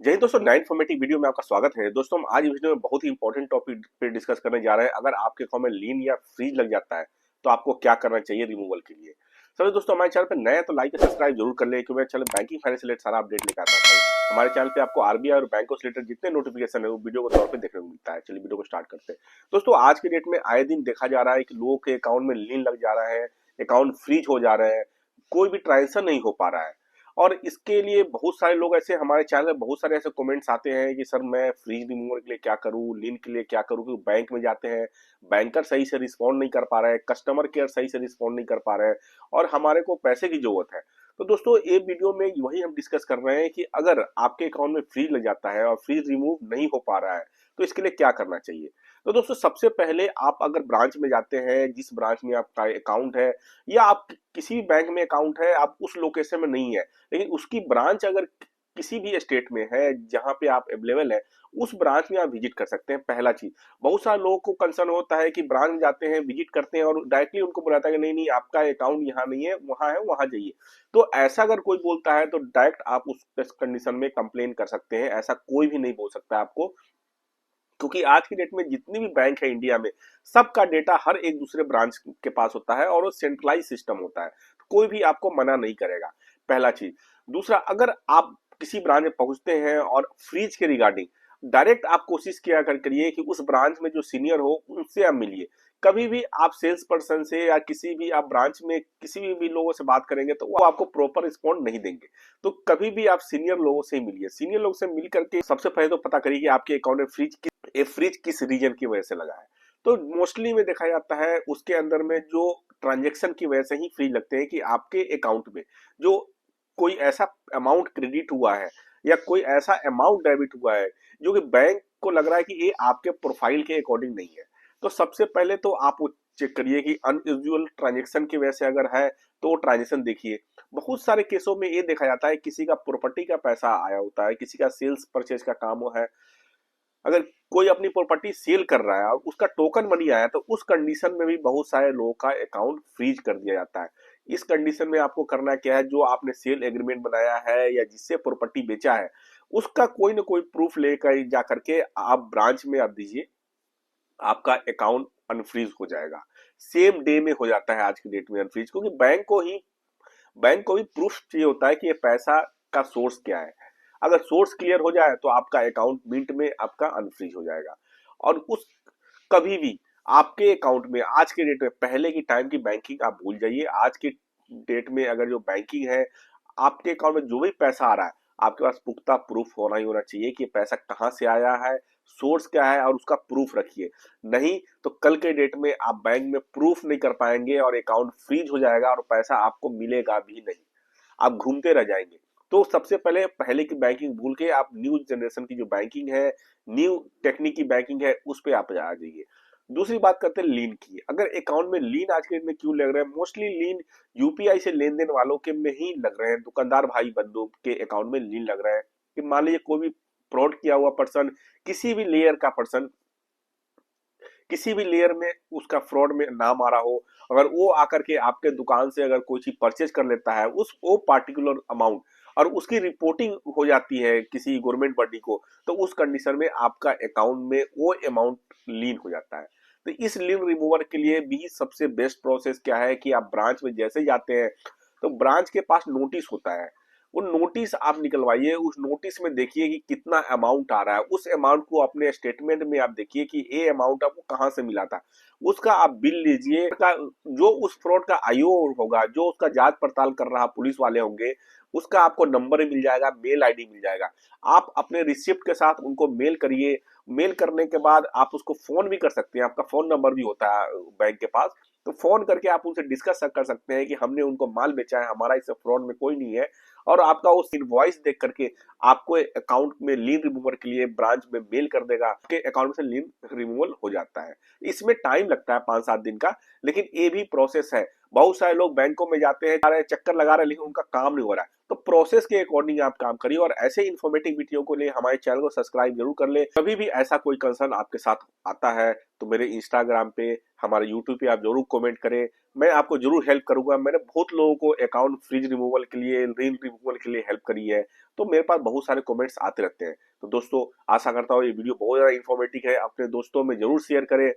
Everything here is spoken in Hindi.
जय हिंद दोस्तों, नए इन्फॉर्मेटिव वीडियो में आपका स्वागत है। दोस्तों हम आज इस वीडियो में बहुत ही इंपॉर्टेंट टॉपिक पे डिस्कस करने जा रहे हैं। अगर आपके अकाउंट में लीन या फ्रीज लग जाता है तो आपको क्या करना चाहिए रिमूवल के लिए। सभी दोस्तों, हमारे चैनल पे नए हैं तो लाइक और सब्सक्राइब जरूर कर ले, क्योंकि मेरे चैनल बैंकिंग फाइनेंस से रिलेटेड सारा अपडेट लेकर आता हूँ। हमारे चैनल पे आपको आरबीआई और बैंकों से रिलेटेड जितने नोटिफिकेशन है वो वीडियो के तौर पे देखने को मिलता है। चलिए वीडियो को स्टार्ट करते हैं। दोस्तों आज के डेट में आए दिन देखा जा रहा है कि लोगों के अकाउंट में लीन लग जा रहा है, अकाउंट फ्रीज हो जा रहे हैं, कोई भी ट्रांजेक्शन नहीं हो पा रहा है। और इसके लिए बहुत सारे लोग ऐसे हमारे चैनल में बहुत सारे ऐसे कमेंट्स आते हैं कि सर मैं फ्रीज रिमूवल के लिए क्या करूं, लीन के लिए क्या करूं, क्योंकि बैंक में जाते हैं, बैंकर सही से रिस्पॉन्ड नहीं कर पा रहे हैं, कस्टमर केयर सही से रिस्पॉन्ड नहीं कर पा रहे हैं और हमारे को पैसे की जरूरत है। तो दोस्तों ये वीडियो में वही हम डिस्कस कर रहे हैं कि अगर आपके अकाउंट में फ्रीज लग जाता है और फ्रीज रिमूव नहीं हो पा रहा है तो इसके लिए क्या करना चाहिए। तो दोस्तों सबसे पहले आप अगर ब्रांच में जाते हैं, जिस ब्रांच में आपका अकाउंट है या आप किसी भी बैंक में अकाउंट है, आप उस लोकेशन में नहीं है लेकिन उसकी ब्रांच अगर किसी भी स्टेट में है जहां पे आप अवेलेबल है, उस ब्रांच में आप विजिट कर सकते हैं। पहला चीज, बहुत सारे लोगों को कंसर्न होता है कि ब्रांच जाते हैं, विजिट करते हैं और डायरेक्टली उनको बुलाता है कि नहीं नहीं आपका अकाउंट यहाँ नहीं है, वहां जाइए। तो ऐसा अगर कोई बोलता है तो डायरेक्ट आप उस कंडीशन में कंप्लेन कर सकते हैं। ऐसा कोई भी नहीं बोल सकता आपको, क्योंकि आज की डेट में जितनी भी बैंक है इंडिया में, सबका डेटा हर एक दूसरे ब्रांच के पास होता है और वो सेंट्रलाइज सिस्टम होता है, तो कोई भी आपको मना नहीं करेगा। पहला चीज। दूसरा, अगर आप किसी ब्रांच में पहुंचते हैं और फ्रीज के रिगार्डिंग डायरेक्ट आप कोशिश किया करिए कि उस ब्रांच में जो सीनियर हो उनसे आप मिलिए। कभी भी आप सेल्स पर्सन से या किसी भी आप ब्रांच में किसी भी लोगों से बात करेंगे तो वो आपको प्रॉपर रिस्पॉन्ड नहीं देंगे। तो कभी भी आप सीनियर लोगों से ही मिलिए। सीनियर लोग से मिल करके सबसे पहले तो पता करिए कि आपके अकाउंट में फ्रिज किस रीजन की वजह से लगा है। तो मोस्टली में देखा जाता है उसके अंदर में जो ट्रांजेक्शन की वजह से ही फ्रीज लगते हैं, कि आपके अकाउंट में जो कोई ऐसा अमाउंट क्रेडिट हुआ है या कोई ऐसा अमाउंट डेबिट हुआ है जो कि बैंक को लग रहा है कि ये आपके प्रोफाइल के अकॉर्डिंग नहीं है। तो सबसे पहले तो आप वो चेक करिए कि अनयूजुअल ट्रांजेक्शन की वजह से अगर है तो वो ट्रांजेक्शन देखिए। बहुत सारे केसों में ये देखा जाता है किसी का प्रॉपर्टी का पैसा आया होता है, किसी का सेल्स परचेज का काम है, अगर कोई अपनी प्रॉपर्टी सेल कर रहा है और उसका टोकन मनी आया तो उस कंडीशन में भी बहुत सारे लोगों का अकाउंट फ्रीज कर दिया जाता है। इस कंडीशन में आपको करना क्या है, जो आपने सेल एग्रीमेंट बनाया है या जिससे प्रॉपर्टी बेचा है उसका कोई ना कोई प्रूफ लेकर जा करके आप ब्रांच में आप दीजिए, आपका अकाउंट अनफ्रीज हो जाएगा। सेम डे में हो जाता है आज की डेट में अनफ्रीज, क्योंकि बैंक को भी प्रूफ चाहिए होता है कि ये पैसा का सोर्स क्या है। अगर सोर्स क्लियर हो जाए तो आपका अकाउंट मिनट में आपका अनफ्रीज हो जाएगा। और उस कभी भी आपके अकाउंट में आज के डेट में पहले की टाइम की बैंकिंग आप भूल जाइए। आज के डेट में अगर जो बैंकिंग है, आपके अकाउंट में जो भी पैसा आ रहा है आपके पास पुख्ता प्रूफ होना ही होना चाहिए कि पैसा कहाँ से आया है, सोर्स क्या है, और उसका प्रूफ रखिए। नहीं तो कल के डेट में आप बैंक में प्रूफ नहीं कर पाएंगे और अकाउंट फ्रीज हो जाएगा और पैसा आपको मिलेगा भी नहीं, आप घूमते रह जाएंगे। तो सबसे पहले की बैंकिंग भूल के आप न्यू जनरेशन की जो बैंकिंग है, न्यू टेक्निक की बैंकिंग है, उस पे आप आ जाइए। दूसरी बात करते हैं लीन की। अगर अकाउंट में लीन आज के डेट में क्यों लग रहे हैं, मोस्टली लीन यूपीआई से लेन देन वालों के में ही लग रहे हैं। दुकानदार भाई बंधु के अकाउंट में लीन लग रहा है कि मान लीजिए कोई भी फ्रॉड किया हुआ पर्सन, किसी भी लेयर का पर्सन, किसी भी लेयर में उसका फ्रॉड में नाम आ रहा हो, अगर वो आकर के आपके दुकान से अगर कोई चीज परचेज कर लेता है उस वो पार्टिकुलर अमाउंट और उसकी रिपोर्टिंग हो जाती है किसी गवर्नमेंट बॉडी को, तो उस कंडीशन में आपका अकाउंट में वो अमाउंट लीन हो जाता है। तो इस लीन रिमूवर के लिए भी सबसे बेस्ट प्रोसेस क्या है कि आप ब्रांच में जैसे जाते हैं तो ब्रांच के पास नोटिस होता है, वो नोटिस आप निकलवाइए। उस नोटिस में देखिए कि कितना अमाउंट आ रहा है, उस अमाउंट को अपने स्टेटमेंट में आप देखिए कि ये अमाउंट आपको कहाँ से मिला था, उसका आप बिल लीजिए। जो उस फ्रॉड का आईओ होगा, जो उसका जांच पड़ताल कर रहा पुलिस वाले होंगे, उसका आपको नंबर मिल जाएगा, मेल आईडी मिल जाएगा। आप अपने रिसिप्ट के साथ उनको मेल करिए। मेल करने के बाद आप उसको फोन भी कर सकते हैं, आपका फोन नंबर भी होता है बैंक के पास, तो फोन करके आप उनसे डिस्कस कर सकते हैं कि हमने उनको माल बेचा है, हमारा इस फ्रॉड में कोई नहीं है। और आपका उस इनवॉइस देख करके आपको अकाउंट में लीन रिमूवर के लिए ब्रांच में मेल कर देगा, आपके अकाउंट से लीन रिमूवल हो जाता है। इसमें टाइम लगता है 5-7 दिन का, लेकिन ये भी प्रोसेस है। बहुत सारे लोग बैंकों में जाते हैं, चक्कर लगा रहे हैं, लेकिन उनका काम नहीं हो रहा है। तो प्रोसेस के अकॉर्डिंग आप काम करिए और ऐसे इन्फॉर्मेटिव वीडियो को लिए हमारे चैनल को सब्सक्राइब जरूर कर ले। कभी भी ऐसा कोई कंसर्न आपके साथ आता है तो मेरे इंस्टाग्राम पे हमारे यूट्यूब पे आप जरूर कमेंट करें, मैं आपको जरूर हेल्प करूंगा। मैंने बहुत लोगों को अकाउंट फ्रीज रिमूवल के लिए, रील रिमूवल के लिए हेल्प करी है, तो मेरे पास बहुत सारे कमेंट्स आते रहते हैं। तो दोस्तों आशा करता हूँ ये वीडियो बहुत ज्यादा इन्फॉर्मेटिव है, अपने दोस्तों में जरूर शेयर करें।